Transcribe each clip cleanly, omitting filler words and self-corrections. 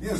Minha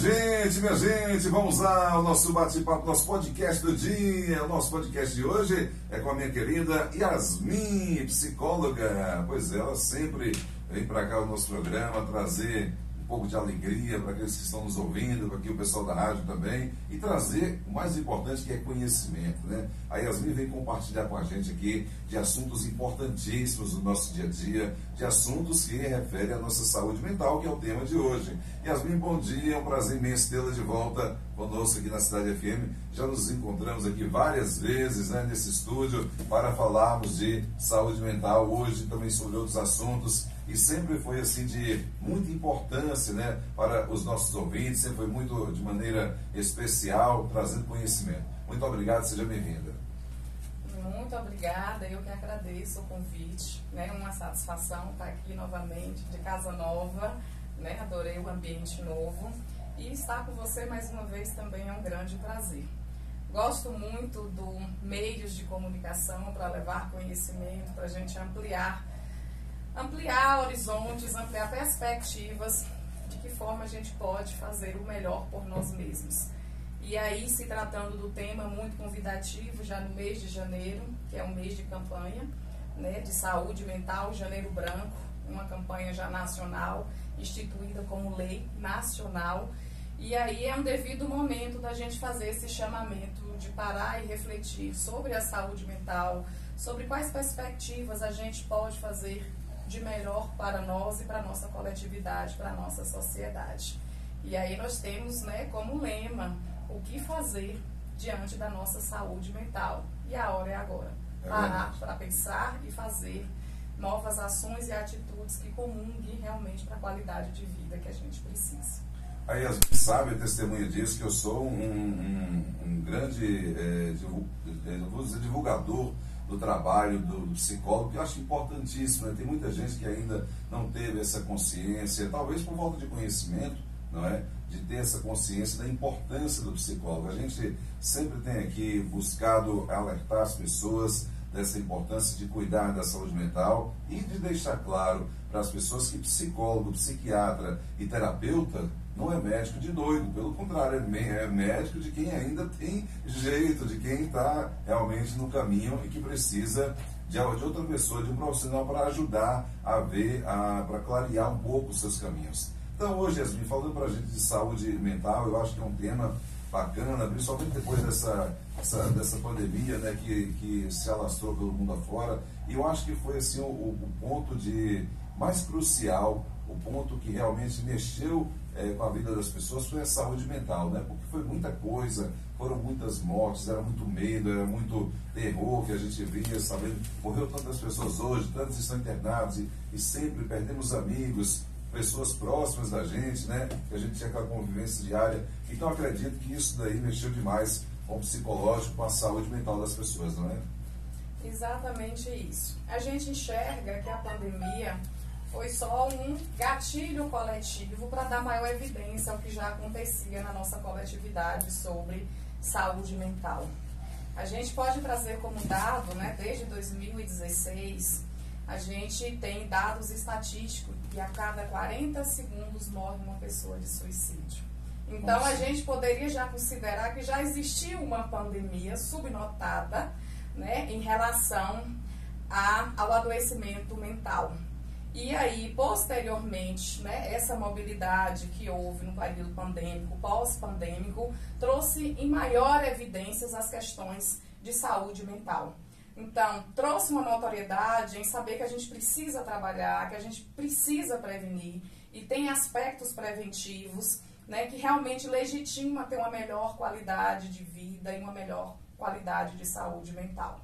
gente, vamos lá ao nosso bate-papo, nosso podcast do dia. O nosso podcast de hoje é com a minha querida Yasmin, psicóloga. Pois é, ela sempre vem para cá o nosso programa trazer um pouco de alegria para aqueles que estão nos ouvindo, para aqui o pessoal da rádio também, e trazer o mais importante, que é conhecimento, né? A Yasmin vem compartilhar com a gente aqui de assuntos importantíssimos do nosso dia a dia, de assuntos que referem à nossa saúde mental, que é o tema de hoje. Yasmin, bom dia, é um prazer imenso tê-la de volta conosco aqui na Cidade FM. Já nos encontramos aqui várias vezes, né, nesse estúdio para falarmos de saúde mental, hoje também sobre outros assuntos, e sempre foi assim de muita importância, né, para os nossos ouvintes, sempre foi muito de maneira especial, trazendo conhecimento. Muito obrigado, seja bem-vinda. Muito obrigada, eu que agradeço o convite, né, uma satisfação estar aqui novamente, de casa nova, né, adorei o ambiente novo, e estar com você mais uma vez também é um grande prazer. Gosto muito do meios de comunicação para levar conhecimento, para a gente ampliar horizontes, ampliar perspectivas, de que forma a gente pode fazer o melhor por nós mesmos. E aí, se tratando do tema muito convidativo, já no mês de janeiro, que é um mês de campanha, né, de saúde mental, Janeiro Branco, uma campanha já nacional, instituída como lei nacional. E aí é um devido momento da gente fazer esse chamamento de parar e refletir sobre a saúde mental, sobre quais perspectivas a gente pode fazer de melhor para nós e para a nossa coletividade, para a nossa sociedade. E aí nós temos, né, como lema, o que fazer diante da nossa saúde mental. E a hora é agora. Parar para pensar e fazer novas ações e atitudes que comunguem realmente para a qualidade de vida que a gente precisa. Aí a gente sabe, a testemunha disso, que eu sou um grande divulgador do trabalho do psicólogo, que eu acho importantíssimo, né? Tem muita gente que ainda não teve essa consciência, talvez por falta de conhecimento, não é? De ter essa consciência da importância do psicólogo. A gente sempre tem aqui buscado alertar as pessoas dessa importância de cuidar da saúde mental e de deixar claro para as pessoas que psicólogo, psiquiatra e terapeuta não é médico de doido, pelo contrário, é médico de quem ainda tem jeito, de quem está realmente no caminho e que precisa de outra pessoa, de um profissional para ajudar a ver, para clarear um pouco os seus caminhos. Então hoje, Yasmin, falando para a gente de saúde mental, eu acho que é um tema bacana, principalmente depois dessa pandemia, né, que se alastrou pelo mundo afora, e eu acho que foi assim o ponto mais crucial, o ponto que realmente mexeu com a vida das pessoas foi a saúde mental, né? Porque foi muita coisa, foram muitas mortes, era muito medo, era muito terror que a gente via, sabendo, morreu tantas pessoas hoje, tantos estão internados e sempre perdemos amigos, pessoas próximas da gente, né? Que a gente tinha aquela convivência diária. Então acredito que isso daí mexeu demais com o psicológico, com a saúde mental das pessoas, não é? Exatamente isso. A gente enxerga que a pandemia foi só um gatilho coletivo para dar maior evidência ao que já acontecia na nossa coletividade sobre saúde mental. A gente pode trazer como dado, né, desde 2016, a gente tem dados estatísticos que a cada 40 segundos morre uma pessoa de suicídio. Então, a gente poderia já considerar que já existiu uma pandemia subnotada, né, em relação ao adoecimento mental. E aí, posteriormente, né, essa mobilidade que houve no período pandêmico, pós-pandêmico, trouxe em maior evidências as questões de saúde mental. Então, trouxe uma notoriedade em saber que a gente precisa trabalhar, que a gente precisa prevenir, e tem aspectos preventivos, né, que realmente legitima ter uma melhor qualidade de vida e uma melhor qualidade de saúde mental.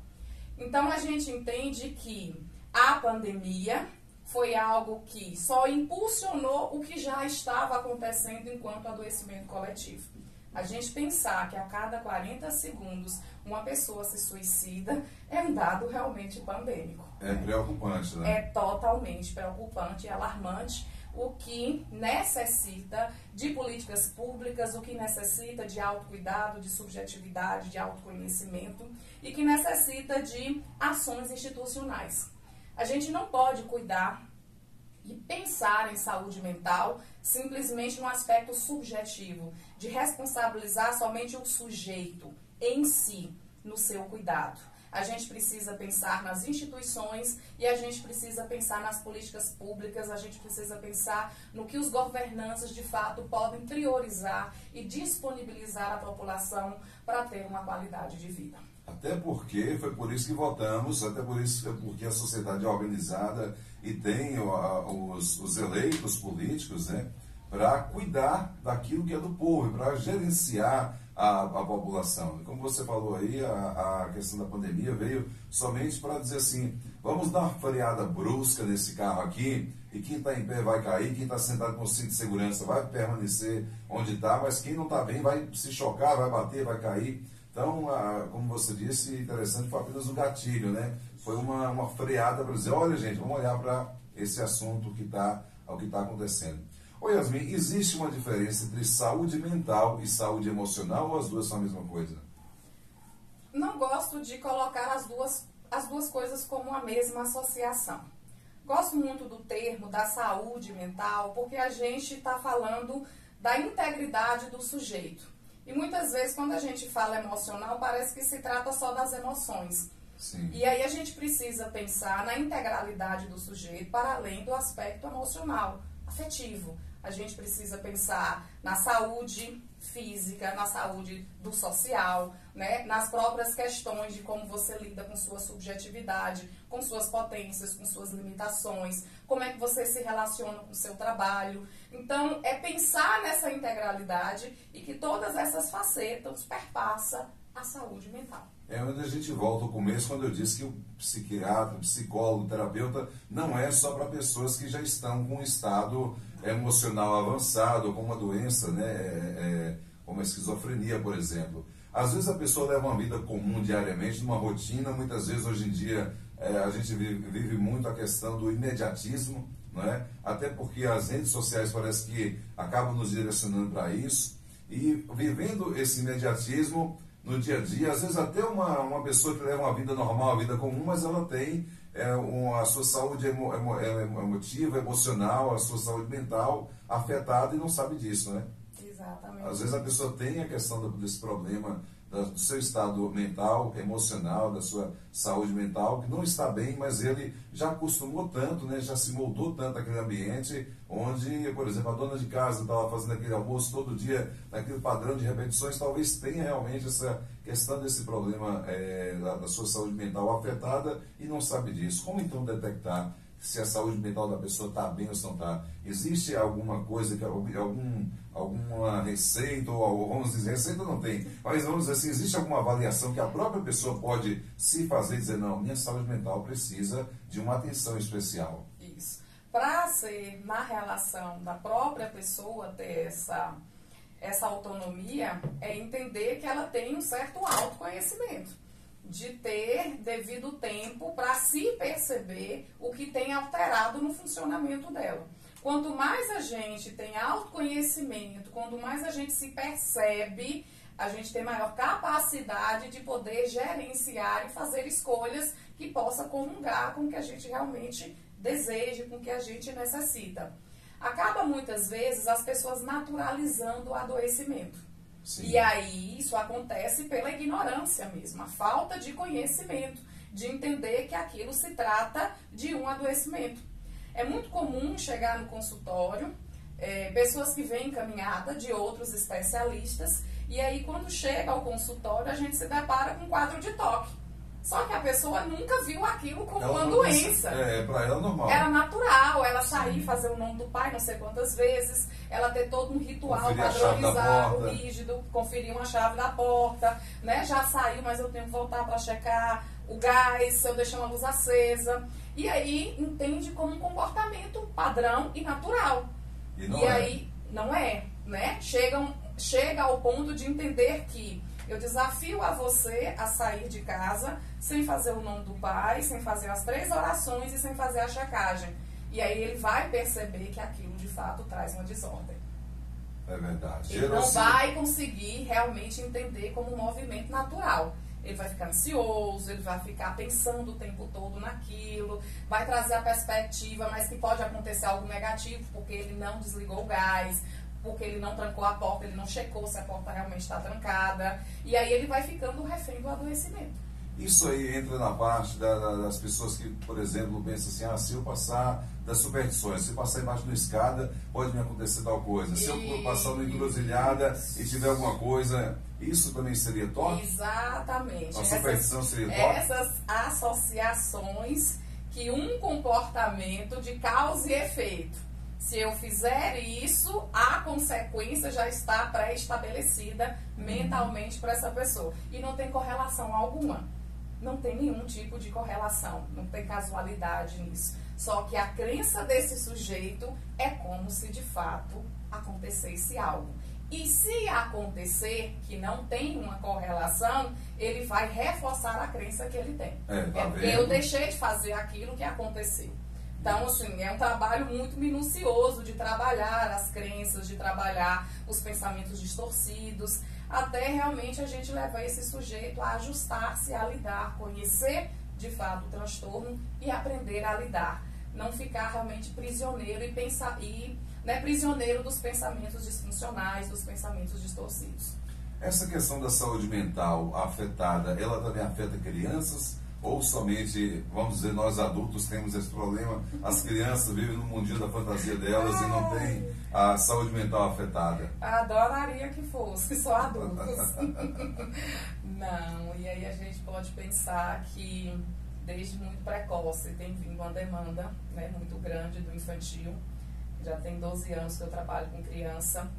Então, a gente entende que a pandemia foi algo que só impulsionou o que já estava acontecendo enquanto adoecimento coletivo. A gente pensar que a cada 40 segundos uma pessoa se suicida é um dado realmente pandêmico. É preocupante, né? É totalmente preocupante e alarmante, o que necessita de políticas públicas, o que necessita de autocuidado, de subjetividade, de autoconhecimento e que necessita de ações institucionais. A gente não pode cuidar e pensar em saúde mental simplesmente no aspecto subjetivo, de responsabilizar somente o sujeito em si, no seu cuidado. A gente precisa pensar nas instituições e a gente precisa pensar nas políticas públicas, a gente precisa pensar no que os governantes de fato podem priorizar e disponibilizar à população para ter uma qualidade de vida. Até porque foi por isso que votamos, até por isso porque a sociedade é organizada e tem os eleitos políticos, né, para cuidar daquilo que é do povo, para gerenciar a população. Como você falou aí, a questão da pandemia veio somente para dizer assim, vamos dar uma freada brusca nesse carro aqui, e quem está em pé vai cair, quem está sentado com o cinto de segurança vai permanecer onde está, mas quem não está bem vai se chocar, vai bater, vai cair. Então, como você disse, interessante, foi apenas um gatilho, né? Foi uma freada para dizer, olha gente, vamos olhar para esse assunto o que está acontecendo. Ô Yasmin, existe uma diferença entre saúde mental e saúde emocional ou as duas são a mesma coisa? Não gosto de colocar as duas coisas como a mesma associação. Gosto muito do termo da saúde mental porque a gente está falando da integridade do sujeito. E muitas vezes quando a gente fala emocional parece que se trata só das emoções. Sim. E aí a gente precisa pensar na integralidade do sujeito para além do aspecto emocional, afetivo. A gente precisa pensar na saúde física, na saúde do social, né? Nas próprias questões de como você lida com sua subjetividade, com suas potências, com suas limitações, como é que você se relaciona com o seu trabalho. Então, é pensar nessa integralidade e que todas essas facetas perpassam a saúde mental. É onde a gente volta ao começo, quando eu disse que o psiquiatra, o psicólogo, o terapeuta não é só para pessoas que já estão com um estado emocional avançado, com uma doença, né, como a esquizofrenia, por exemplo. Às vezes a pessoa leva uma vida comum diariamente, numa rotina, muitas vezes hoje em dia a gente vive muito a questão do imediatismo, não é? Até porque as redes sociais parece que acabam nos direcionando para isso, e vivendo esse imediatismo no dia a dia, às vezes até uma pessoa que leva uma vida normal, uma vida comum, mas ela tem a sua saúde emotiva, emocional, a sua saúde mental afetada e não sabe disso, né? Exatamente. Às vezes a pessoa tem a questão desse problema do seu estado mental, emocional, da sua saúde mental, que não está bem, mas ele já acostumou tanto, né, já se moldou tanto aquele ambiente, onde, por exemplo, a dona de casa estava fazendo aquele almoço todo dia, naquele padrão de repetições, talvez tenha realmente essa questão desse problema da sua saúde mental afetada e não sabe disso. Como então detectar se a saúde mental da pessoa está bem ou se não está? Existe alguma coisa, alguma receita, ou vamos dizer, receita não tem, mas vamos dizer assim, existe alguma avaliação que a própria pessoa pode se fazer e dizer, não, minha saúde mental precisa de uma atenção especial? Isso. Para ser na relação da própria pessoa ter essa autonomia, é entender que ela tem um certo autoconhecimento, de ter devido tempo para se perceber o que tem alterado no funcionamento dela. Quanto mais a gente tem autoconhecimento, quanto mais a gente se percebe, a gente tem maior capacidade de poder gerenciar e fazer escolhas que possa comungar com o que a gente realmente deseja, com o que a gente necessita. Acaba muitas vezes as pessoas naturalizando o adoecimento. Sim. E aí isso acontece pela ignorância mesmo, a falta de conhecimento, de entender que aquilo se trata de um adoecimento. É muito comum chegar no consultório, pessoas que vêm encaminhada de outros especialistas, e aí quando chega ao consultório a gente se depara com um quadro de toque. Só que a pessoa nunca viu aquilo como uma doença. Para ela normal. Era natural, ela sair, fazer o nome do pai não sei quantas vezes, ela ter todo um ritual padronizado, rígido, conferir uma chave da porta, né? Já saiu, mas eu tenho que voltar para checar o gás, se eu deixar uma luz acesa. E aí entende como um comportamento padrão e natural. E aí não é, né? Chega ao ponto de entender que eu desafio a você a sair de casa sem fazer o nome do pai, sem fazer as 3 orações e sem fazer a checagem. E aí ele vai perceber que aquilo de fato traz uma desordem. É verdade. Ele não vai conseguir realmente entender como um movimento natural. ele vai ficar ansioso, ele vai ficar pensando o tempo todo naquilo, vai trazer a perspectiva, mas que pode acontecer algo negativo, porque ele não desligou o gás, porque ele não trancou a porta, ele não checou se a porta realmente está trancada, e aí ele vai ficando refém do adoecimento. Isso aí entra na parte das pessoas que, por exemplo, pensam assim, se eu passar das superstições, se eu passar embaixo de uma escada, pode me acontecer tal coisa. Se eu passar numa encruzilhada e tiver alguma coisa, isso também seria toque? Exatamente. A superstição seria toque? Essas associações que um comportamento de causa e efeito. Se eu fizer isso, a consequência já está pré-estabelecida mentalmente para essa pessoa. E não tem correlação alguma. Não tem nenhum tipo de correlação, não tem casualidade nisso. Só que a crença desse sujeito é como se de fato acontecesse algo. E se acontecer que não tem uma correlação, ele vai reforçar a crença que ele tem. Eu deixei de fazer aquilo que aconteceu. Então, assim, é um trabalho muito minucioso de trabalhar as crenças, de trabalhar os pensamentos distorcidos, até realmente a gente levar esse sujeito a ajustar-se, a lidar, conhecer de fato o transtorno e aprender a lidar. Não ficar realmente prisioneiro prisioneiro dos pensamentos disfuncionais, dos pensamentos distorcidos. Essa questão da saúde mental afetada, ela também afeta crianças? Ou somente, vamos dizer, nós adultos temos esse problema, as crianças vivem no mundinho da fantasia delas e não têm a saúde mental afetada? Adoraria que fosse só adultos. Não, e aí a gente pode pensar que desde muito precoce tem vindo uma demanda, né, muito grande do infantil. Já tem 12 anos que eu trabalho com criança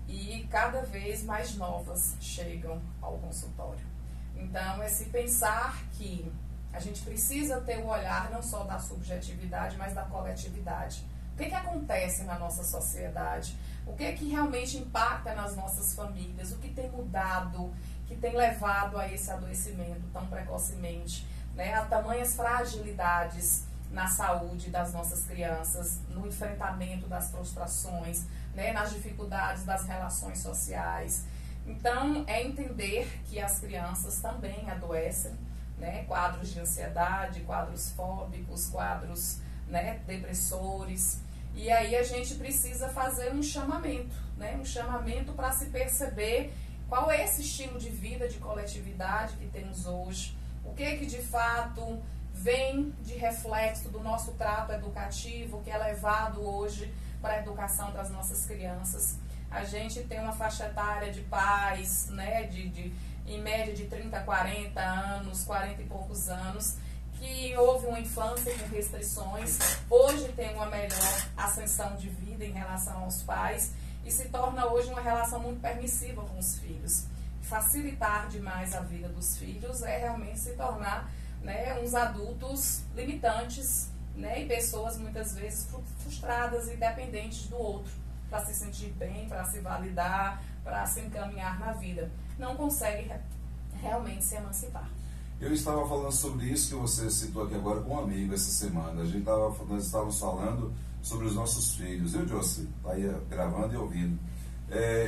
e cada vez mais novas chegam ao consultório. Então, é se pensar que a gente precisa ter o olhar não só da subjetividade, mas da coletividade. O que acontece na nossa sociedade? O que realmente impacta nas nossas famílias? O que tem mudado, que tem levado a esse adoecimento tão precocemente? Né? A tamanhas fragilidades na saúde das nossas crianças, no enfrentamento das frustrações, né? Nas dificuldades das relações sociais. Então, é entender que as crianças também adoecem, né? Quadros de ansiedade, quadros fóbicos, quadros, né, depressores. E aí a gente precisa fazer um chamamento, né? Um chamamento para se perceber qual é esse estilo de vida, de coletividade que temos hoje. O que de fato vem de reflexo do nosso trato educativo, que é levado hoje para a educação das nossas crianças. A gente tem uma faixa etária de pais, né, em média de 30, 40 anos, 40 e poucos anos, que houve uma infância com restrições, hoje tem uma melhor ascensão de vida em relação aos pais e se torna hoje uma relação muito permissiva com os filhos. Facilitar demais a vida dos filhos é realmente se tornar, né, uns adultos limitantes, né, e pessoas muitas vezes frustradas e dependentes do outro, para se sentir bem, para se validar, para se encaminhar na vida. Não consegue realmente se emancipar. Eu estava falando sobre isso que você citou aqui agora com um amigo essa semana. Nós estávamos falando sobre os nossos filhos. Eu, Josi, está aí gravando e ouvindo.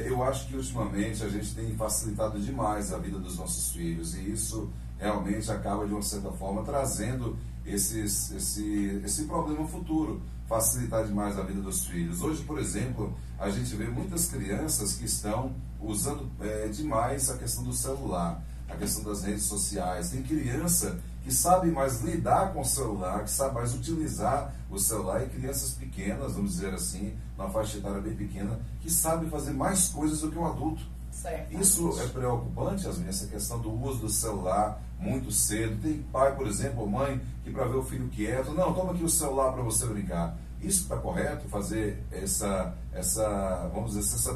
Eu acho que ultimamente a gente tem facilitado demais a vida dos nossos filhos e isso realmente acaba de uma certa forma trazendo esse problema futuro, facilitar demais a vida dos filhos. Hoje, por exemplo, a gente vê muitas crianças que estão usando demais a questão do celular, a questão das redes sociais. Tem criança que sabe mais lidar com o celular, que sabe mais utilizar o celular, e crianças pequenas, vamos dizer assim, na faixa etária bem pequena, que sabem fazer mais coisas do que um adulto. Certo. Isso é preocupante, Yasmin, essa questão do uso do celular muito cedo. Tem pai, por exemplo, ou mãe, que para ver o filho quieto, não, toma aqui o celular para você brincar. Isso está correto, fazer essa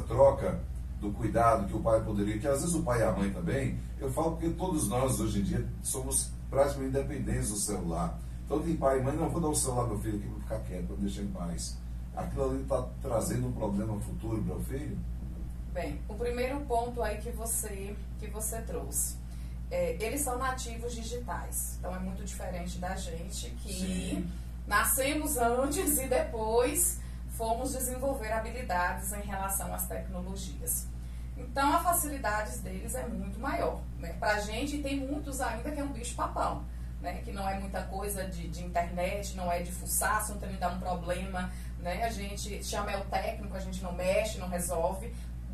troca do cuidado que o pai poderia, que às vezes o pai e a mãe também, eu falo porque todos nós hoje em dia somos praticamente independentes do celular. Então tem pai e mãe, não, vou dar o celular ao meu filho aqui para ficar quieto, para deixar em paz. Aquilo ali está trazendo um problema futuro para o filho? Bem, o primeiro ponto aí que você trouxe, eles são nativos digitais, então é muito diferente da gente que Sim. Nascemos antes e depois fomos desenvolver habilidades em relação às tecnologias. Então, a facilidade deles é muito maior, né? Pra gente, tem muitos ainda que é um bicho-papão, né? Que não é muita coisa de internet, não é de fuçar, se um trem dá um problema, né? A gente chama o técnico, a gente não mexe, não resolve.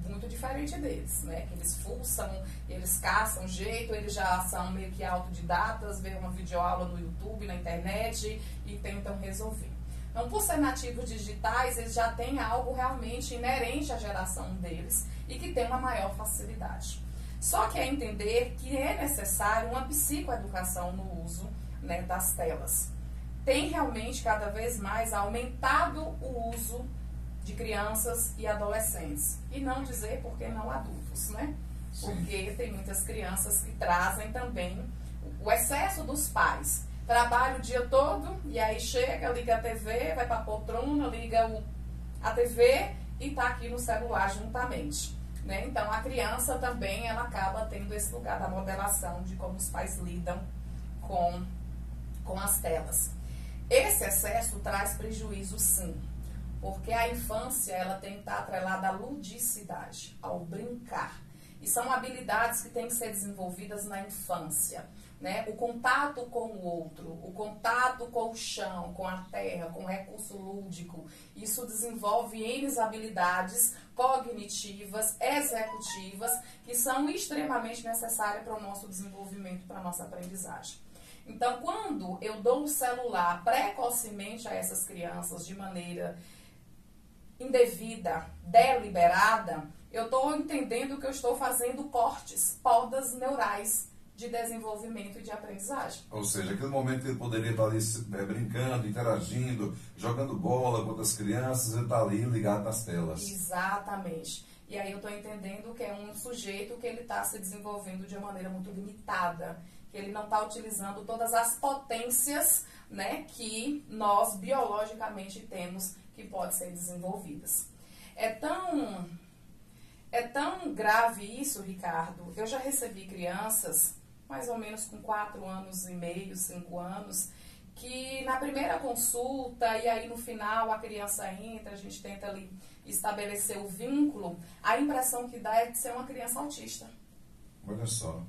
Muito diferente deles, né? Que eles fuçam, eles caçam jeito, eles já são meio que autodidatas, veem uma videoaula no YouTube, na internet e tentam resolver. Então, por ser nativos digitais, eles já têm algo realmente inerente à geração deles e que tem uma maior facilidade. Só que é entender que é necessário uma psicoeducação no uso, né, das telas. Tem realmente cada vez mais aumentado o uso de crianças e adolescentes. E não dizer por que não adultos, né? Sim. Porque tem muitas crianças que trazem também o excesso dos pais. Trabalha o dia todo e aí chega, liga a TV, vai para a poltrona, liga a TV e está aqui no celular juntamente, né? Então a criança também ela acaba tendo esse lugar da moderação de como os pais lidam com as telas. Esse excesso traz prejuízo, sim. Porque a infância ela tem que estar atrelada à ludicidade, ao brincar. E são habilidades que têm que ser desenvolvidas na infância, né? O contato com o outro, o contato com o chão, com a terra, com o recurso lúdico. Isso desenvolve N habilidades cognitivas, executivas, que são extremamente necessárias para o nosso desenvolvimento, para a nossa aprendizagem. Então, quando eu dou um celular precocemente a essas crianças de maneira indevida, deliberada, eu estou entendendo que eu estou fazendo cortes, podas neurais de desenvolvimento e de aprendizagem. Ou seja, aquele momento que ele poderia estar ali brincando, interagindo, jogando bola com outras crianças, ele está ali ligado nas telas. Exatamente. E aí eu estou entendendo que é um sujeito que ele está se desenvolvendo de uma maneira muito limitada, que ele não está utilizando todas as potências, né, que nós biologicamente temos que podem ser desenvolvidas. É tão grave isso, Ricardo. Eu já recebi crianças, mais ou menos com 4 anos e meio, 5 anos, que na primeira consulta, e aí no final a criança entra, a gente tenta ali estabelecer o vínculo, a impressão que dá é de ser uma criança autista. Olha só.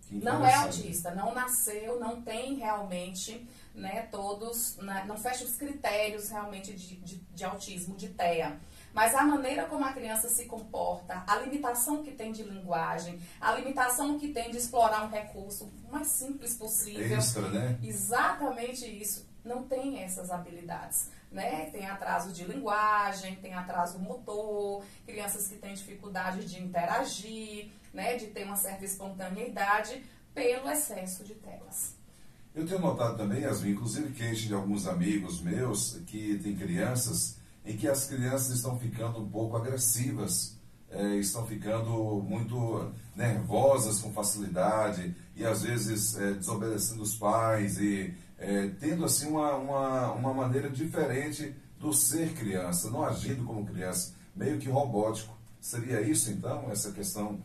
Não é autista, não nasceu, não tem realmente, né, todos, né, não fecha os critérios realmente de autismo, de TEA. Mas a maneira como a criança se comporta, a limitação que tem de linguagem, a limitação que tem de explorar um recurso o mais simples possível. Extra, né? Exatamente isso. Não tem essas habilidades, né? Tem atraso de linguagem, tem atraso motor, crianças que têm dificuldade de interagir, né? De ter uma certa espontaneidade pelo excesso de telas. Eu tenho notado também, Yasmin, inclusive queixa de alguns amigos meus que têm crianças, em que as crianças estão ficando um pouco agressivas, estão ficando muito nervosas com facilidade e às vezes desobedecendo os pais e tendo assim uma maneira diferente do ser criança, não agindo como criança, meio que robótico. Seria isso então, essa questão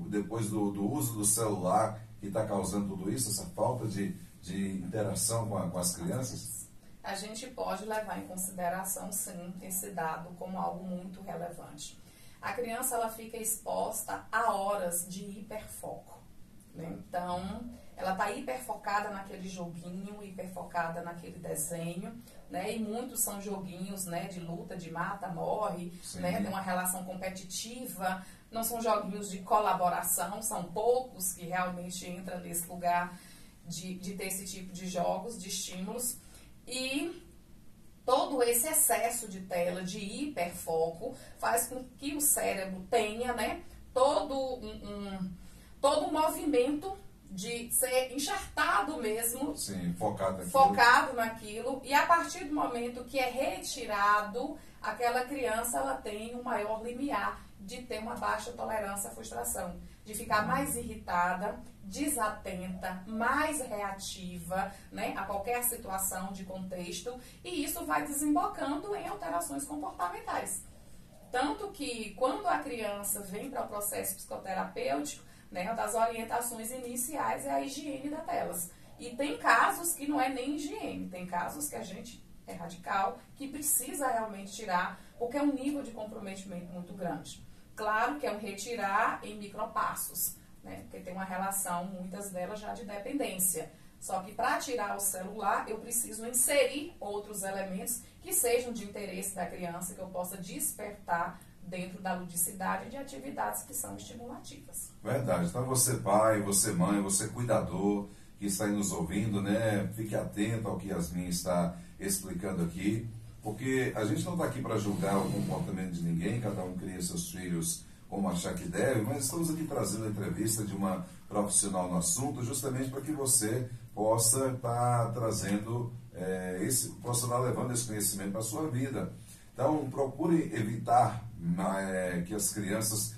depois do uso do celular que está causando tudo isso, essa falta de interação com as crianças? A gente pode levar em consideração, sim, esse dado como algo muito relevante. A criança ela fica exposta a horas de hiperfoco, né? Então, ela está hiperfocada naquele joguinho, hiperfocada naquele desenho, né? E muitos são joguinhos, né, de luta, de mata, morre, né? Tem uma relação competitiva, não são joguinhos de colaboração, são poucos que realmente entram nesse lugar de ter esse tipo de jogos, de estímulos. E todo esse excesso de tela, de hiperfoco, faz com que o cérebro tenha, né, todo um movimento de ser enxertado mesmo. Sim, focado naquilo. E a partir do momento que é retirado, aquela criança ela tem um maior limiar de ter uma baixa tolerância à frustração, de ficar mais irritada, desatenta, mais reativa, né, a qualquer situação de contexto, e isso vai desembocando em alterações comportamentais. Tanto que quando a criança vem para o processo psicoterapêutico, né, uma das orientações iniciais é a higiene das telas. E tem casos que não é nem higiene, tem casos que a gente é radical, que precisa realmente tirar, porque é um nível de comprometimento muito grande. Claro que é um retirar em micropassos, né? Porque tem uma relação, muitas delas já de dependência. Só que para tirar o celular, eu preciso inserir outros elementos que sejam de interesse da criança, que eu possa despertar dentro da ludicidade de atividades que são estimulativas. Verdade. Então você pai, você mãe, você cuidador que está aí nos ouvindo, né? Fique atento ao que Yasmin está explicando aqui, porque a gente não está aqui para julgar o comportamento de ninguém, cada um cria seus filhos como achar que deve, mas estamos aqui trazendo a entrevista de uma profissional no assunto, justamente para que você possa estar trazendo, possa estar levando esse conhecimento para a sua vida. Então, procure evitar que as crianças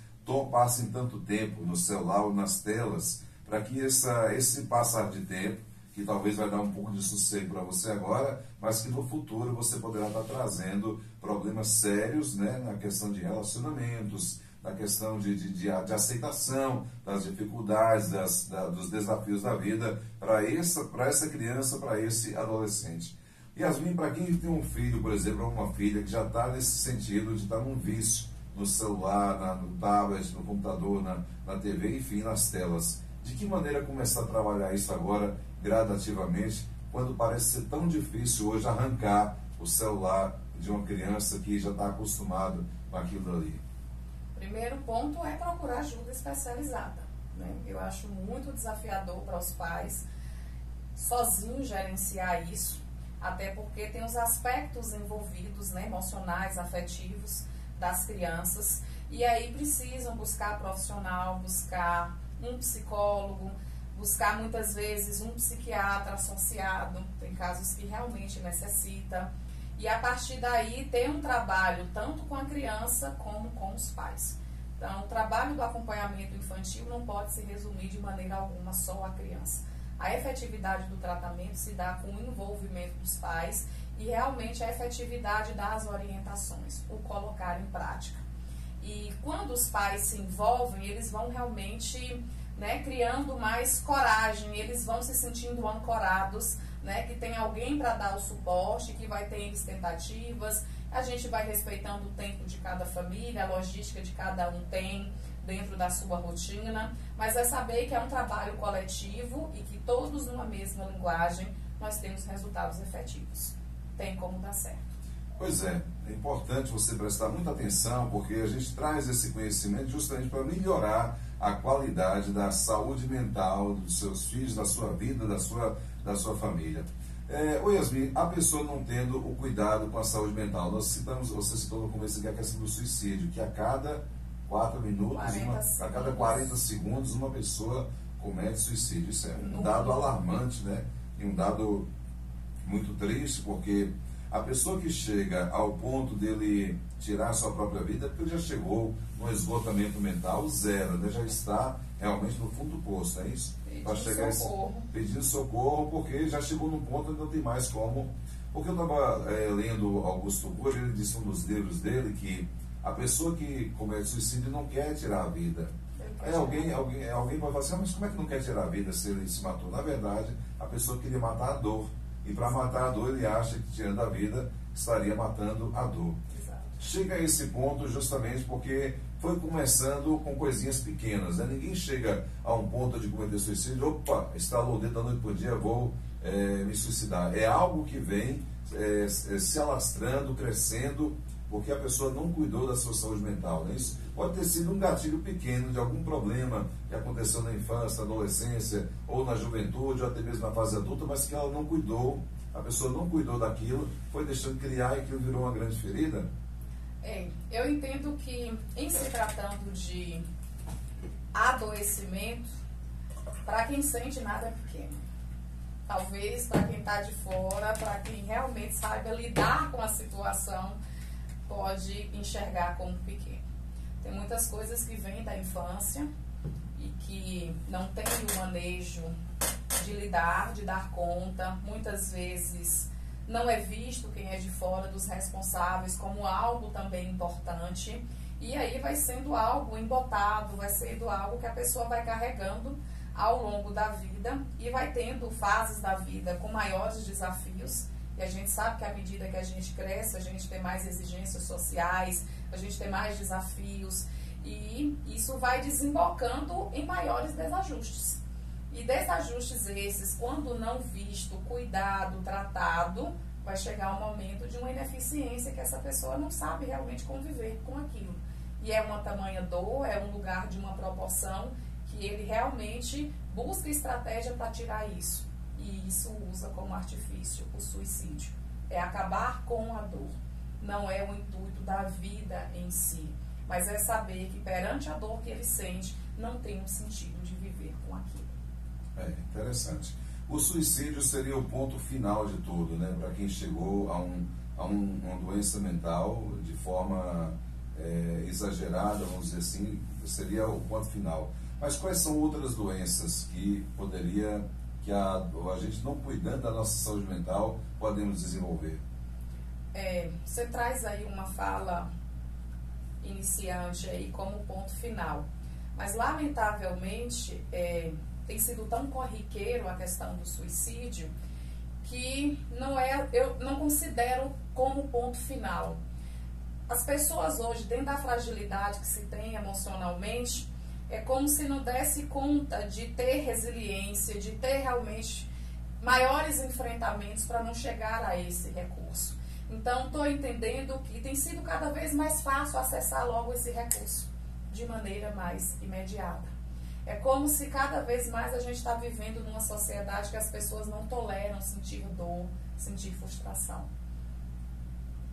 passem tanto tempo no celular ou nas telas, para que esse passar de tempo, que talvez vai dar um pouco de sossego para você agora, mas que no futuro você poderá estar trazendo problemas sérios, né, na questão de relacionamentos, na questão de aceitação das dificuldades, dos desafios da vida para essa criança, para esse adolescente. Yasmin, para quem tem um filho, por exemplo, ou uma filha que já está nesse sentido de estar num vício no celular, no tablet, no computador, na TV, enfim, nas telas, de que maneira começar a trabalhar isso agora gradativamente, quando parece ser tão difícil hoje arrancar o celular de uma criança que já está acostumado com aquilo ali? Primeiro ponto é procurar ajuda especializada, né? Eu acho muito desafiador para os pais sozinhos gerenciar isso, até porque tem os aspectos envolvidos, né, emocionais, afetivos das crianças, e aí precisam buscar profissional, buscar um psicólogo, buscar muitas vezes um psiquiatra associado, tem casos que realmente necessita, e a partir daí ter um trabalho tanto com a criança como com os pais. Então, o trabalho do acompanhamento infantil não pode se resumir de maneira alguma só à criança. A efetividade do tratamento se dá com o envolvimento dos pais e realmente a efetividade das orientações, o colocar em prática. E quando os pais se envolvem, eles vão realmente, né, criando mais coragem, eles vão se sentindo ancorados, né, que tem alguém para dar o suporte, que vai ter eles tentativas, a gente vai respeitando o tempo de cada família, a logística de cada um tem dentro da sua rotina, mas é saber que é um trabalho coletivo e que todos numa mesma linguagem nós temos resultados efetivos. Tem como dar certo. Pois é importante você prestar muita atenção, porque a gente traz esse conhecimento justamente para melhorar a qualidade da saúde mental dos seus filhos, da sua vida, da sua família. Yasmin, a pessoa não tendo o cuidado com a saúde mental, você citou no começo aqui a questão do suicídio, que a cada 4 minutos, a cada 40 segundos, uma pessoa comete suicídio. Isso é um dado alarmante, né? E um dado muito triste, porque a pessoa que chega ao ponto dele tirar a sua própria vida, porque ele já chegou no esgotamento mental zero, né? Já está realmente no fundo do poço, é isso? Para chegar pedindo socorro, porque já chegou num ponto onde não tem mais como. Porque eu estava lendo Augusto Cury, ele disse em um dos livros dele que a pessoa que comete suicídio não quer tirar a vida. Alguém pode falar assim, mas como é que não quer tirar a vida se ele se matou? Na verdade, a pessoa queria matar a dor. E para matar a dor, ele acha que tirando a vida estaria matando a dor. Exato. Chega a esse ponto justamente porque foi começando com coisinhas pequenas, né? Ninguém chega a um ponto de cometer suicídio, opa, estalou o dedo da noite para o dia, vou me suicidar. É algo que vem se alastrando, crescendo, porque a pessoa não cuidou da sua saúde mental, né? Isso pode ter sido um gatilho pequeno de algum problema que aconteceu na infância, na adolescência, ou na juventude, ou até mesmo na fase adulta, mas que ela não cuidou, a pessoa não cuidou daquilo, foi deixando criar e aquilo virou uma grande ferida. Eu entendo que, em se tratando de adoecimento, para quem sente nada é pequeno. Talvez para quem está de fora, para quem realmente saiba lidar com a situação, pode enxergar como pequeno. Tem muitas coisas que vêm da infância e que não tem o manejo de lidar, de dar conta. Muitas vezes não é visto quem é de fora dos responsáveis como algo também importante. E aí vai sendo algo embotado, vai sendo algo que a pessoa vai carregando ao longo da vida e vai tendo fases da vida com maiores desafios. E a gente sabe que à medida que a gente cresce, a gente tem mais exigências sociais, a gente tem mais desafios. E isso vai desembocando em maiores desajustes. E desajustes esses, quando não visto, cuidado, tratado, vai chegar um momento de uma ineficiência que essa pessoa não sabe realmente conviver com aquilo. E é uma tamanha dor, é um lugar de uma proporção que ele realmente busca estratégia para tirar isso. E isso usa como artifício o suicídio. É acabar com a dor. Não é o intuito da vida em si, mas é saber que perante a dor que ele sente, não tem um sentido de viver com aquilo. É interessante. O suicídio seria o ponto final de tudo, né? Para quem chegou a uma doença mental de forma exagerada, vamos dizer assim, seria o ponto final. Mas quais são outras doenças que poderia, que a gente não cuidando da nossa saúde mental, podemos desenvolver? Você traz aí uma fala iniciante aí como ponto final, mas lamentavelmente tem sido tão corriqueiro a questão do suicídio que eu não considero como ponto final. As pessoas hoje, dentro da fragilidade que se tem emocionalmente, é como se não desse conta de ter resiliência, de ter realmente maiores enfrentamentos para não chegar a esse recurso. Então, estou entendendo que tem sido cada vez mais fácil acessar logo esse recurso de maneira mais imediata. É como se cada vez mais a gente está vivendo numa sociedade que as pessoas não toleram sentir dor, sentir frustração.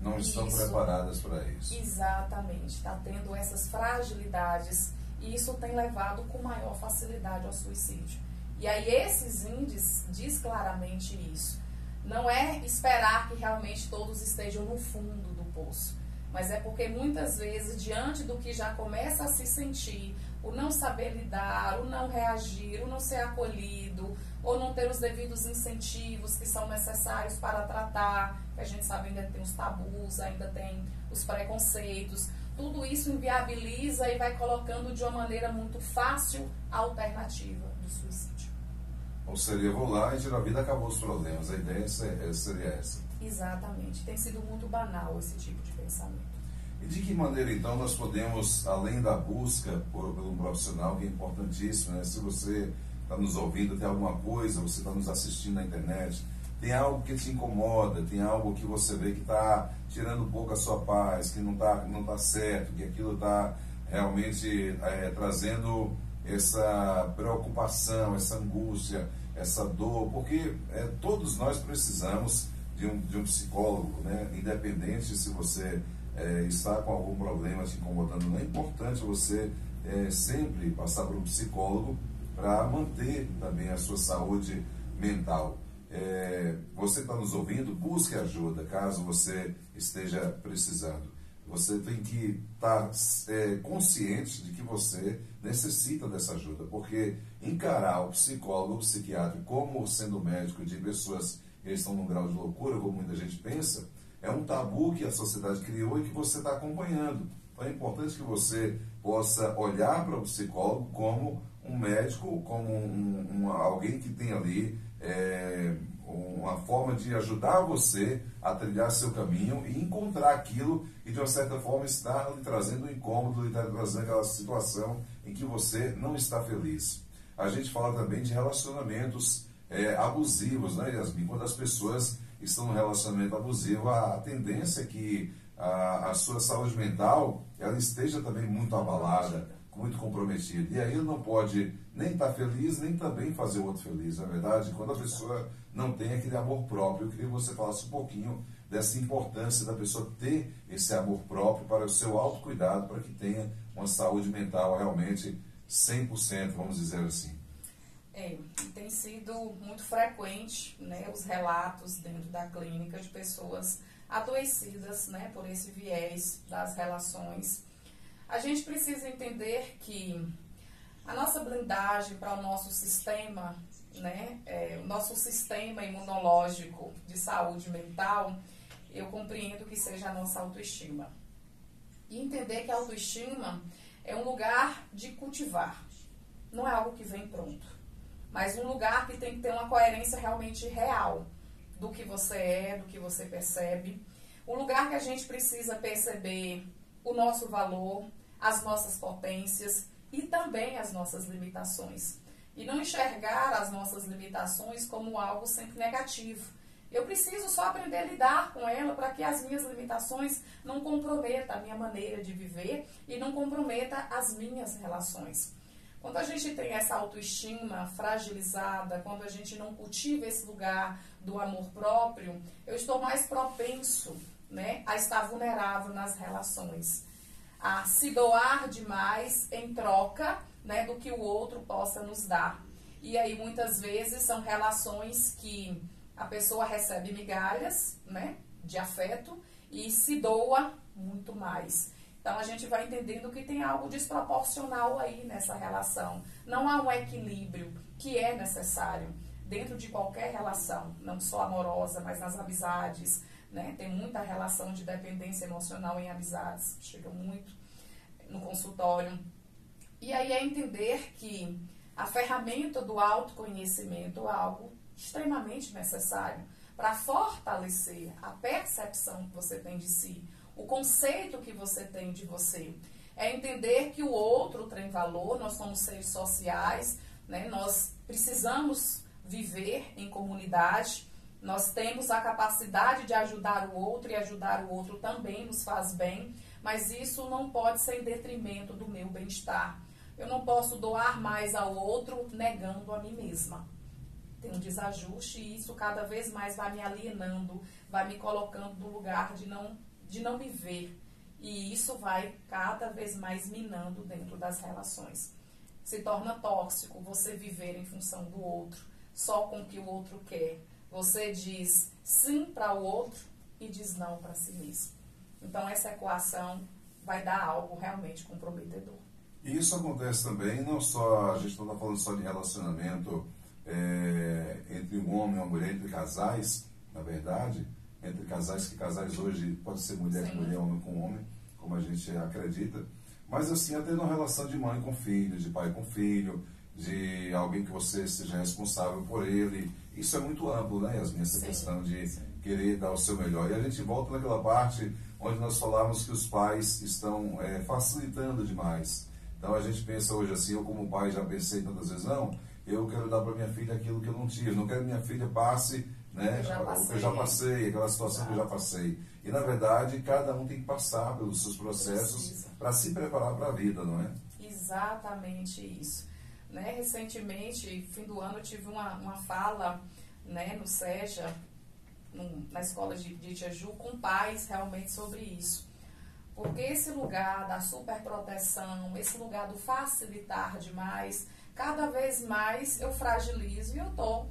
Não estão preparadas para isso. Exatamente. Está tendo essas fragilidades e isso tem levado com maior facilidade ao suicídio. E aí esses índices diz claramente isso. Não é esperar que realmente todos estejam no fundo do poço, mas é porque muitas vezes, diante do que já começa a se sentir, o não saber lidar, o não reagir, o não ser acolhido, ou não ter os devidos incentivos que são necessários para tratar, que a gente sabe ainda tem os tabus, ainda tem os preconceitos, tudo isso inviabiliza e vai colocando de uma maneira muito fácil a alternativa do suicídio. Ou seria, vou lá e tiro a vida, acabou os problemas. A ideia seria essa. Exatamente. Tem sido muito banal esse tipo de pensamento. E de que maneira, então, nós podemos, além da busca por um profissional, que é importantíssimo, né? Se você está nos ouvindo, tem alguma coisa, você está nos assistindo na internet, tem algo que te incomoda, tem algo que você vê que está tirando um pouco a sua paz, que não tá certo, que aquilo está realmente trazendo essa preocupação, essa angústia, essa dor, porque todos nós precisamos de um psicólogo, né? Independente se você está com algum problema te incomodando, não é importante você sempre passar por um psicólogo para manter também a sua saúde mental. Você está nos ouvindo, busque ajuda caso você esteja precisando. Você tem que estar consciente de que você necessita dessa ajuda, porque encarar o psicólogo, o psiquiatra como sendo médico de pessoas que estão num grau de loucura, como muita gente pensa, é um tabu que a sociedade criou e que você está acompanhando. Então é importante que você possa olhar para o psicólogo como um médico, como alguém que tem ali uma forma de ajudar você a trilhar seu caminho e encontrar aquilo que de uma certa forma está lhe trazendo um incômodo, lhe está trazendo aquela situação em que você não está feliz. A gente fala também de relacionamentos abusivos, né, Yasmin? Quando as pessoas estão no relacionamento abusivo, a tendência é que a sua saúde mental ela esteja também muito abalada, muito comprometida. E aí ele não pode nem estar feliz, nem também fazer o outro feliz. Na verdade, quando a pessoa não tem aquele amor próprio, eu queria que você falasse um pouquinho dessa importância da pessoa ter esse amor próprio para o seu autocuidado, para que tenha uma saúde mental realmente 100%, vamos dizer assim. Tem sido muito frequente, né, os relatos dentro da clínica de pessoas adoecidas, né, por esse viés das relações. A gente precisa entender que a nossa blindagem para o nosso sistema, né, o nosso sistema imunológico de saúde mental, eu compreendo que seja a nossa autoestima. E entender que a autoestima é um lugar de cultivar, não é algo que vem pronto, mas um lugar que tem que ter uma coerência realmente real do que você é, do que você percebe. Um lugar que a gente precisa perceber o nosso valor, as nossas potências e também as nossas limitações. E não enxergar as nossas limitações como algo sempre negativo. Eu preciso só aprender a lidar com ela para que as minhas limitações não comprometam a minha maneira de viver e não comprometam as minhas relações. Quando a gente tem essa autoestima fragilizada, quando a gente não cultiva esse lugar do amor próprio, eu estou mais propenso, né, a estar vulnerável nas relações, a se doar demais em troca, né, do que o outro possa nos dar. E aí muitas vezes são relações que a pessoa recebe migalhas, né, de afeto e se doa muito mais. Então a gente vai entendendo que tem algo desproporcional aí nessa relação. Não há um equilíbrio que é necessário dentro de qualquer relação, não só amorosa, mas nas amizades, né? Tem muita relação de dependência emocional em amizades, chega muito no consultório. E aí é entender que a ferramenta do autoconhecimento é algo extremamente necessário para fortalecer a percepção que você tem de si, o conceito que você tem de você. É entender que o outro tem valor, nós somos seres sociais, né? Nós precisamos viver em comunidade, nós temos a capacidade de ajudar o outro e ajudar o outro também nos faz bem, mas isso não pode ser em detrimento do meu bem-estar. Eu não posso doar mais ao outro negando a mim mesma. Tem um desajuste e isso cada vez mais vai me alienando, vai me colocando no lugar de não me ver. E isso vai cada vez mais minando dentro das relações. Se torna tóxico você viver em função do outro, só com o que o outro quer. Você diz sim para o outro e diz não para si mesmo. Então essa equação vai dar algo realmente comprometedor. E isso acontece também, não só, a gente não está falando só de relacionamento entre um homem e uma mulher, entre casais, na verdade, entre casais, que casais hoje pode ser mulher com mulher, homem com homem, como a gente acredita, mas assim, até na relação de mãe com filho, de pai com filho, de alguém que você seja responsável por ele. Isso é muito amplo, né, Yasmin? Essa questão de querer dar o seu melhor. E a gente volta naquela parte onde nós falamos que os pais estão facilitando demais. Então a gente pensa hoje assim, eu como pai já pensei tantas vezes, não, eu quero dar para minha filha aquilo que eu não tive, não quero que minha filha passe, né, o que eu já passei, aquela situação que eu já passei. E na verdade, cada um tem que passar pelos seus processos para se preparar para a vida, não é? Exatamente isso. Né? Recentemente, fim do ano, eu tive uma fala, né, no SEJA, na escola de Itiaju, com pais realmente sobre isso. Porque esse lugar da superproteção, esse lugar do facilitar demais, cada vez mais eu fragilizo e eu estou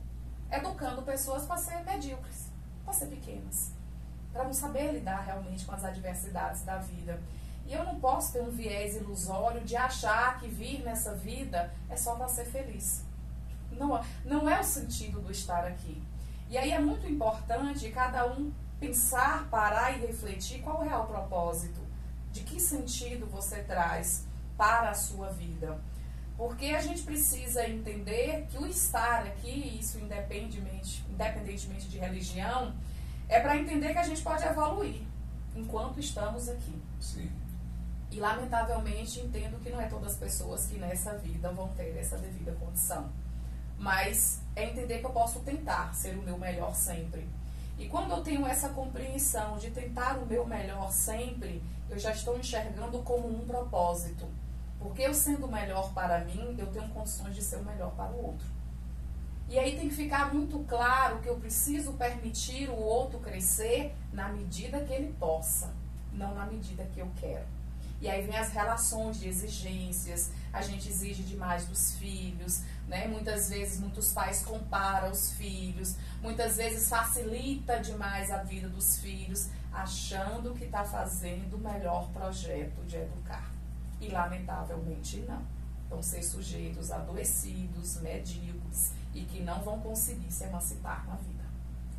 educando pessoas para ser medíocres, para ser pequenas, para não saber lidar realmente com as adversidades da vida. E eu não posso ter um viés ilusório de achar que vir nessa vida é só para ser feliz. Não é o sentido do estar aqui. E aí é muito importante cada um pensar, parar e refletir qual é o real propósito. De que sentido você traz para a sua vida. Porque a gente precisa entender que o estar aqui, isso independentemente de religião, é para entender que a gente pode evoluir enquanto estamos aqui. Sim. E lamentavelmente entendo que não é todas as pessoas que nessa vida vão ter essa devida condição. Mas é entender que eu posso tentar ser o meu melhor sempre. E quando eu tenho essa compreensão de tentar o meu melhor sempre, eu já estou enxergando como um propósito. Porque eu sendo o melhor para mim, eu tenho condições de ser o melhor para o outro. E aí tem que ficar muito claro que eu preciso permitir o outro crescer na medida que ele possa, não na medida que eu quero. E aí vem as relações de exigências, a gente exige demais dos filhos, né? Muitas vezes muitos pais comparam os filhos, muitas vezes facilita demais a vida dos filhos, achando que está fazendo o melhor projeto de educar. E lamentavelmente não. Vão ser sujeitos adoecidos, medíocres e que não vão conseguir se emancipar na vida.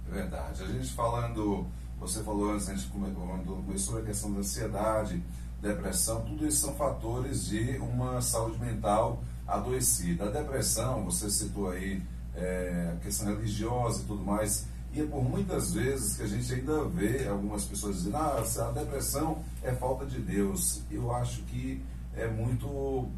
É verdade. A gente falando, você falou antes, a gente começou a questão da ansiedade, depressão, tudo isso são fatores de uma saúde mental adoecida. A depressão, você citou aí a questão religiosa e tudo mais, e é por muitas vezes que a gente ainda vê algumas pessoas dizendo, a depressão é falta de Deus. Eu acho que é muito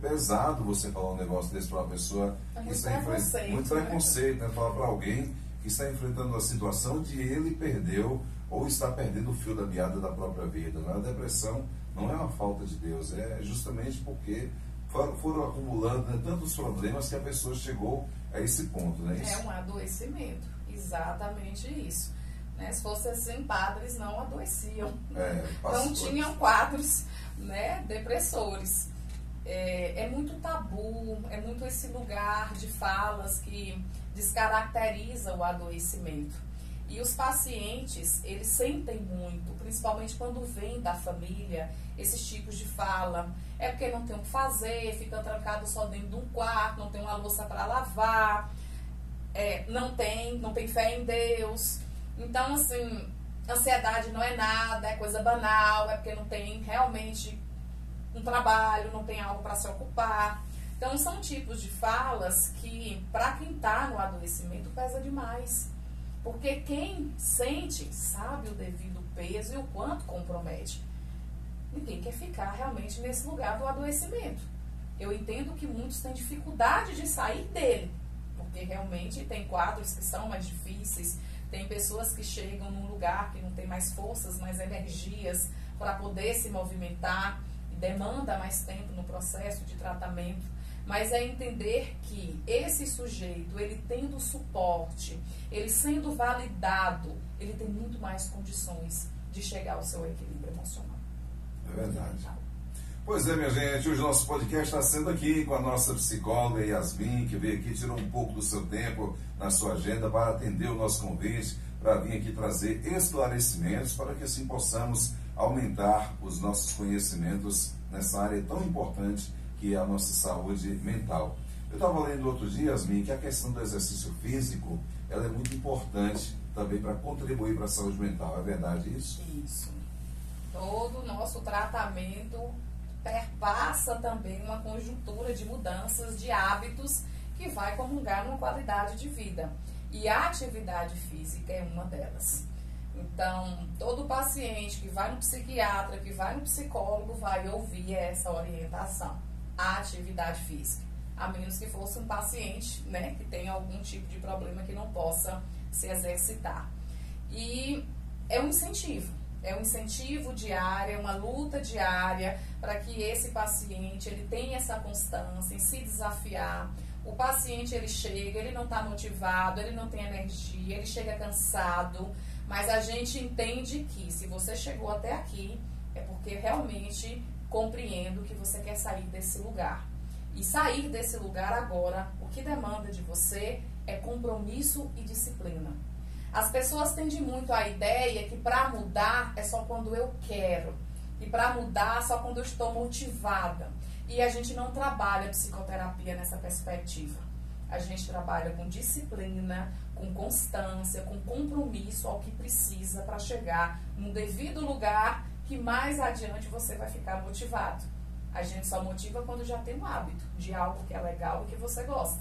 pesado você falar um negócio desse para uma pessoa que está enfrentando muito preconceito, né? Falar para alguém que está enfrentando uma situação de ele perdeu ou está perdendo o fio da meada da própria vida. Né? A depressão não é uma falta de Deus, é justamente porque foram acumulando, né, tantos problemas que a pessoa chegou a esse ponto. Né? É um adoecimento, exatamente isso. Né? Se fosse assim, padres não adoeciam, não tinham quadros, né, depressores. É muito tabu, é muito esse lugar de falas que descaracteriza o adoecimento. E os pacientes, eles sentem muito, principalmente quando vem da família, esses tipos de fala. É porque não tem o que fazer, fica trancado só dentro de um quarto, não tem uma louça para lavar, não tem fé em Deus. Então, assim, ansiedade não é nada, é coisa banal, é porque não tem realmente um trabalho, não tem algo para se ocupar. Então, são tipos de falas que, para quem está no adoecimento, pesa demais. Porque quem sente sabe o devido peso e o quanto compromete. Ninguém quer ficar realmente nesse lugar do adoecimento. Eu entendo que muitos têm dificuldade de sair dele, porque realmente tem quadros que são mais difíceis, tem pessoas que chegam num lugar que não tem mais forças, mais energias para poder se movimentar, e demanda mais tempo no processo de tratamento. Mas é entender que esse sujeito, ele tendo suporte, ele sendo validado, ele tem muito mais condições de chegar ao seu equilíbrio emocional. É verdade. Pois é, minha gente, hoje o nosso podcast está sendo aqui com a nossa psicóloga Yasmin, que veio aqui, tirou um pouco do seu tempo na sua agenda para atender o nosso convite, para vir aqui trazer esclarecimentos, para que assim possamos aumentar os nossos conhecimentos nessa área tão importante que é a nossa saúde mental. Eu estava lendo outro dia, Yasmin, que a questão do exercício físico, ela é muito importante também para contribuir para a saúde mental. É verdade isso? Isso. Todo o nosso tratamento perpassa também uma conjuntura de mudanças de hábitos que vai comungar numa qualidade de vida. E a atividade física é uma delas. Então, todo paciente que vai no psiquiatra, que vai no psicólogo, vai ouvir essa orientação. A atividade física. A menos que fosse um paciente, né, que tenha algum tipo de problema que não possa se exercitar. E é um incentivo. É um incentivo diário, é uma luta diária para que esse paciente ele tenha essa constância em se desafiar. O paciente ele chega, ele não está motivado, ele não tem energia, ele chega cansado, mas a gente entende que se você chegou até aqui é porque realmente compreendo que você quer sair desse lugar. E sair desse lugar agora, o que demanda de você é compromisso e disciplina. As pessoas tendem muito a ideia que para mudar é só quando eu quero. E para mudar só quando eu estou motivada. E a gente não trabalha psicoterapia nessa perspectiva. A gente trabalha com disciplina, com constância, com compromisso ao que precisa para chegar no devido lugar que mais adiante você vai ficar motivado. A gente só motiva quando já tem um hábito de algo que é legal e que você gosta.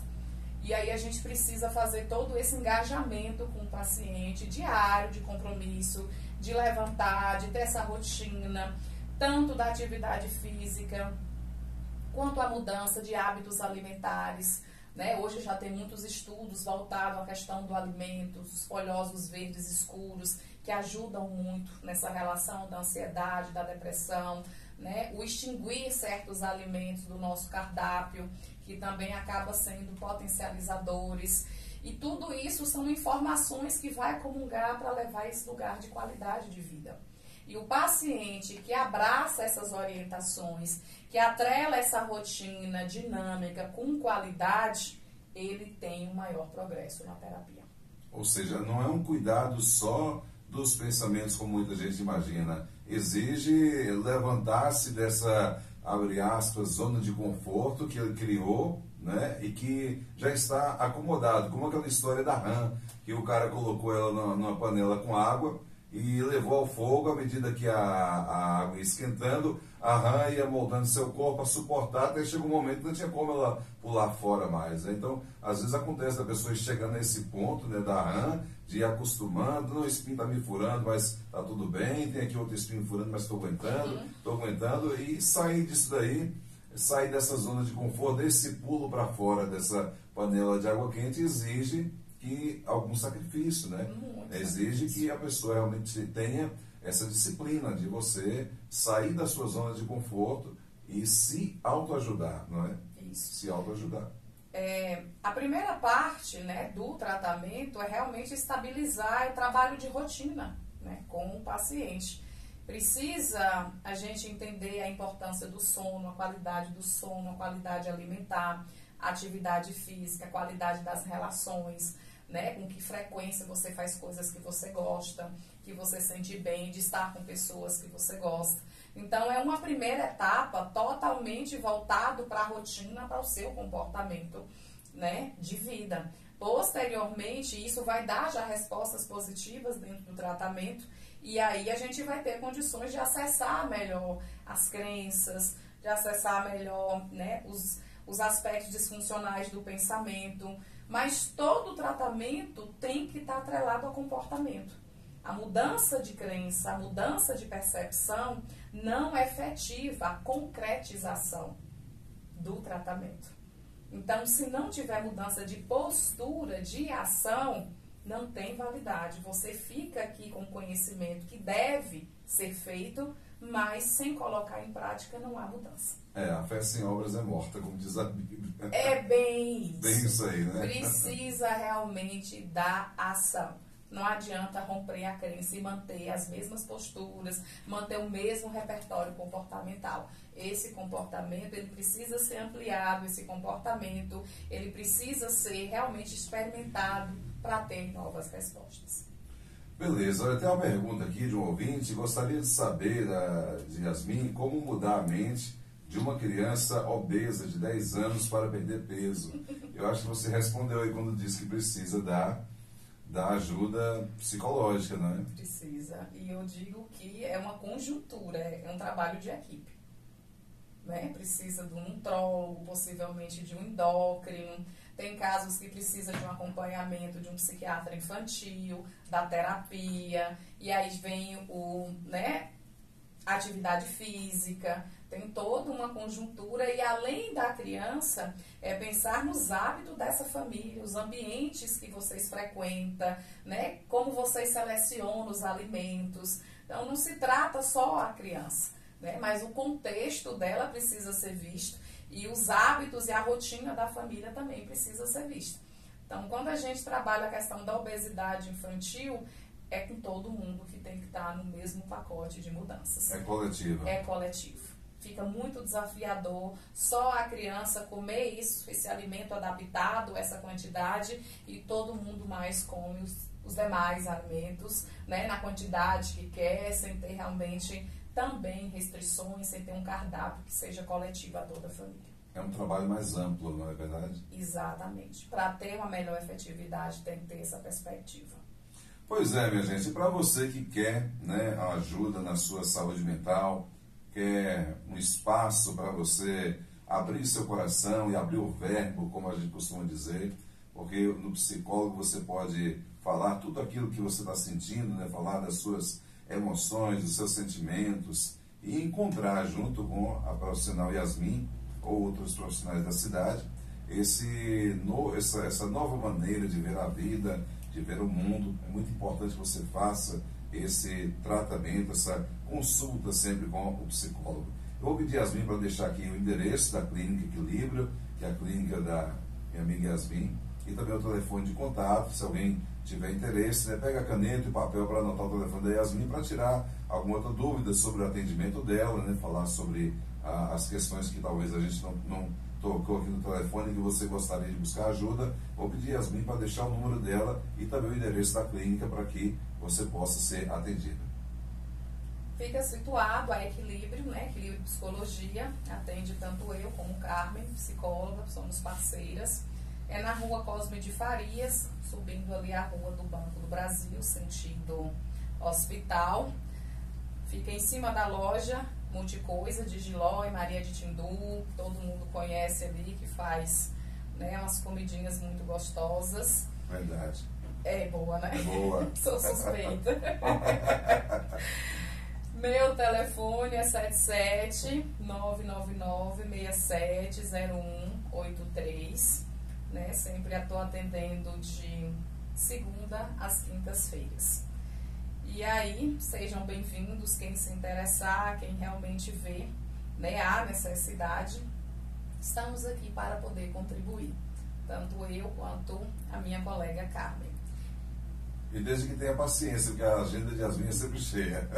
E aí a gente precisa fazer todo esse engajamento com o paciente diário, de compromisso, de levantar, de ter essa rotina, tanto da atividade física, quanto a mudança de hábitos alimentares. Né? Hoje já tem muitos estudos voltados à questão do alimento, os folhosos verdes escuros, que ajudam muito nessa relação da ansiedade, da depressão, né? O extinguir certos alimentos do nosso cardápio, que também acaba sendo potencializadores. E tudo isso são informações que vai comungar para levar esse lugar de qualidade de vida. E o paciente que abraça essas orientações, que atrela essa rotina dinâmica com qualidade, ele tem um maior progresso na terapia. Ou seja, não é um cuidado só dos pensamentos como muita gente imagina. Exige levantar-se dessa, abre aspas, zona de conforto que ele criou, né? E que já está acomodado, como aquela história da rã, que o cara colocou ela numa panela com água e levou ao fogo. À medida que a água ia esquentando, a rã ia moldando seu corpo a suportar, até chegou um momento que não tinha como ela pular fora mais. Né? Então, às vezes acontece da pessoa chegar nesse ponto, né, da rã, de ir acostumando, não, o espinho está me furando, mas está tudo bem, tem aqui outro espinho furando, mas estou aguentando, e sair disso daí sair dessa zona de conforto, desse pulo para fora dessa panela de água quente, exige que algum sacrifício, né? Exige que a pessoa realmente tenha essa disciplina de você sair da sua zona de conforto e se autoajudar, não é? Isso. Se autoajudar. A primeira parte, né, do tratamento é realmente estabilizar o trabalho de rotina, né, com o paciente. Precisa a gente entender a importância do sono, a qualidade do sono, a qualidade alimentar, a atividade física, a qualidade das relações, né, com que frequência você faz coisas que você gosta, que você sente bem de estar com pessoas que você gosta. Então, é uma primeira etapa totalmente voltado para a rotina, para o seu comportamento, né, de vida. Posteriormente, isso vai dar já respostas positivas dentro do tratamento e aí a gente vai ter condições de acessar melhor as crenças, de acessar melhor, né, os aspectos disfuncionais do pensamento. Mas todo o tratamento tem que estar atrelado ao comportamento. A mudança de crença, a mudança de percepção não efetiva a concretização do tratamento. Então, se não tiver mudança de postura, de ação, não tem validade. Você fica aqui com conhecimento que deve ser feito, mas sem colocar em prática não há mudança. A fé sem obras é morta, como diz a Bíblia. É bem isso. Bem isso aí, né? Precisa realmente da ação. Não adianta romper a crença e manter as mesmas posturas, manter o mesmo repertório comportamental. Esse comportamento, ele precisa ser ampliado, esse comportamento, ele precisa ser realmente experimentado para ter novas respostas. Beleza, olha, tem uma pergunta aqui de um ouvinte. Gostaria de saber, de Yasmin, como mudar a mente de uma criança obesa de 10 anos para perder peso. Eu acho que você respondeu aí quando disse que precisa da ajuda psicológica, não é? Precisa. E eu digo que é uma conjuntura, é um trabalho de equipe. Né? Precisa de um nutrólogo, possivelmente de um endócrino. Tem casos que precisa de um acompanhamento de um psiquiatra infantil, da terapia. E aí vem a atividade física. Tem toda uma conjuntura e além da criança, pensar nos hábitos dessa família, os ambientes que vocês frequentam, né? Como vocês selecionam os alimentos. Então, não se trata só a criança, né? Mas o contexto dela precisa ser visto e os hábitos e a rotina da família também precisa ser vista. Então, quando a gente trabalha a questão da obesidade infantil, é com todo mundo que tem que estar no mesmo pacote de mudanças. É coletivo. É coletivo. Fica muito desafiador só a criança comer isso, esse alimento adaptado, essa quantidade, e todo mundo mais come os demais alimentos, né, na quantidade que quer, sem ter realmente também restrições, sem ter um cardápio que seja coletivo a toda a família. É um trabalho mais amplo, não é verdade? Exatamente. Para ter uma melhor efetividade, tem que ter essa perspectiva. Pois é, minha gente, para você que quer, né, ajuda na sua saúde mental, quer um espaço para você abrir seu coração e abrir o verbo, como a gente costuma dizer, porque no psicólogo você pode falar tudo aquilo que você está sentindo, né, falar das suas emoções, dos seus sentimentos e encontrar junto com a profissional Yasmin ou outros profissionais da cidade essa nova maneira de ver a vida, de ver o mundo. É muito importante que você faça esse tratamento, essa consulta sempre com o psicólogo. Eu vou pedir a Yasmin para deixar aqui o endereço da Clínica Equilíbrio, que é a clínica da minha amiga Yasmin, e também o telefone de contato, se alguém tiver interesse, né, pega a caneta e papel para anotar o telefone da Yasmin para tirar alguma outra dúvida sobre o atendimento dela, né, falar sobre as questões que talvez a gente não tocou aqui no telefone, que você gostaria de buscar ajuda. Vou pedir a Yasmin para deixar o número dela e também o endereço da clínica para que você possa ser atendida. Fica situado a Equilíbrio, né? Equilíbrio Psicologia, atende tanto eu como Carmen, psicóloga, somos parceiras. É na rua Cosme de Farias, subindo ali a rua do Banco do Brasil, sentido hospital. Fica em cima da loja Multicoisa de Giló e Maria de Tindu, todo mundo conhece ali, que faz, né, umas comidinhas muito gostosas. Verdade. É boa, né? É boa. Sou suspeita. Meu telefone é 77-999-670183, né? Sempre estou atendendo de segunda às quintas-feiras. E aí, sejam bem-vindos, quem se interessar, quem realmente vê, né, a necessidade, estamos aqui para poder contribuir, tanto eu quanto a minha colega Carmen. E desde que tenha paciência, porque a agenda de Yasmin é sempre cheia.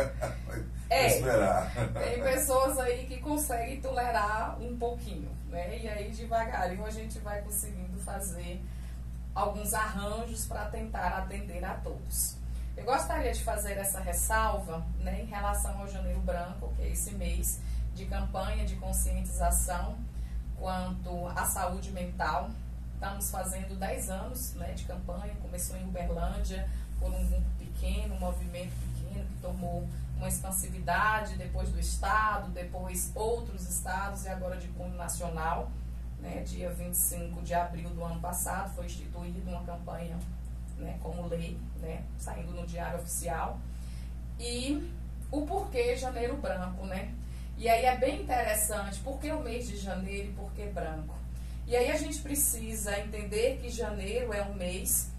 Esperar. Tem pessoas aí que conseguem tolerar um pouquinho, né? E aí devagarinho a gente vai conseguindo fazer alguns arranjos para tentar atender a todos. Eu gostaria de fazer essa ressalva, né, em relação ao Janeiro Branco, que é esse mês de campanha de conscientização quanto à saúde mental. Estamos fazendo 10 anos, né, de campanha, começou em Uberlândia, por um grupo pequeno, um movimento pequeno que tomou uma expansividade, depois do estado, depois outros estados e agora de cunho nacional. Né, dia 25 de abril do ano passado foi instituída uma campanha, né, como lei, né, saindo no Diário Oficial. E o porquê Janeiro Branco, né? E aí é bem interessante, por que o mês de janeiro e por que branco? E aí a gente precisa entender que janeiro é um mês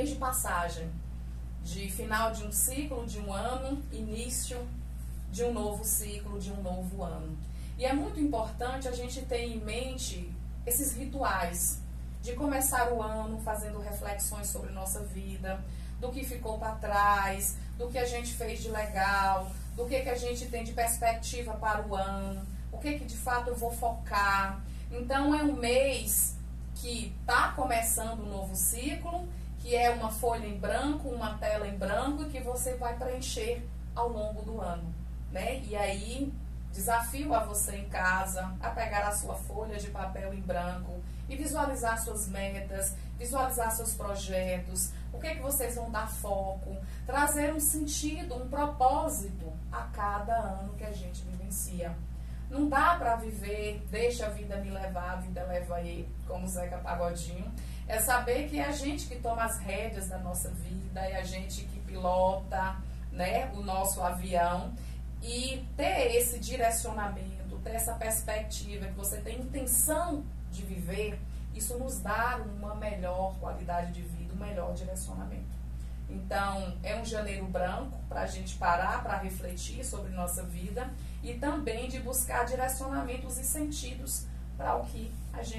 de passagem, de final de um ciclo, de um ano, início de um novo ciclo, de um novo ano. E é muito importante a gente ter em mente esses rituais de começar o ano fazendo reflexões sobre nossa vida, do que ficou para trás, do que a gente fez de legal, do que a gente tem de perspectiva para o ano, o que de fato eu vou focar. Então é um mês que está começando um novo ciclo, que é uma folha em branco, uma tela em branco, que você vai preencher ao longo do ano, né? E aí, desafio a você em casa a pegar a sua folha de papel em branco e visualizar suas metas, visualizar seus projetos, o que vocês vão dar foco, trazer um sentido, um propósito a cada ano que a gente vivencia. Não dá para viver, deixa a vida me levar, a vida leva aí, como Zeca Pagodinho. É saber que é a gente que toma as rédeas da nossa vida, é a gente que pilota, né, o nosso avião. E ter esse direcionamento, ter essa perspectiva que você tem intenção de viver, isso nos dá uma melhor qualidade de vida, um melhor direcionamento. Então, é um janeiro branco para a gente parar, para refletir sobre nossa vida e também de buscar direcionamentos e sentidos para o que a gente